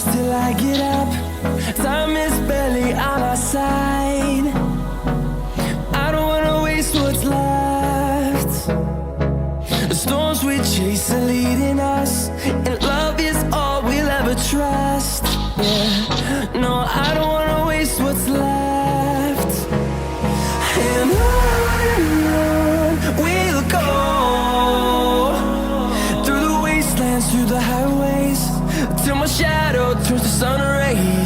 push till I get up. Time is barely on our side. I don't wanna waste what's left. The storms we chase are leading us, and love is all we'll ever trust. Yeah, no, I don't wanna waste what's left. And on we'll go, through the wastelands, through the highways, till my shadow turns to sun rays.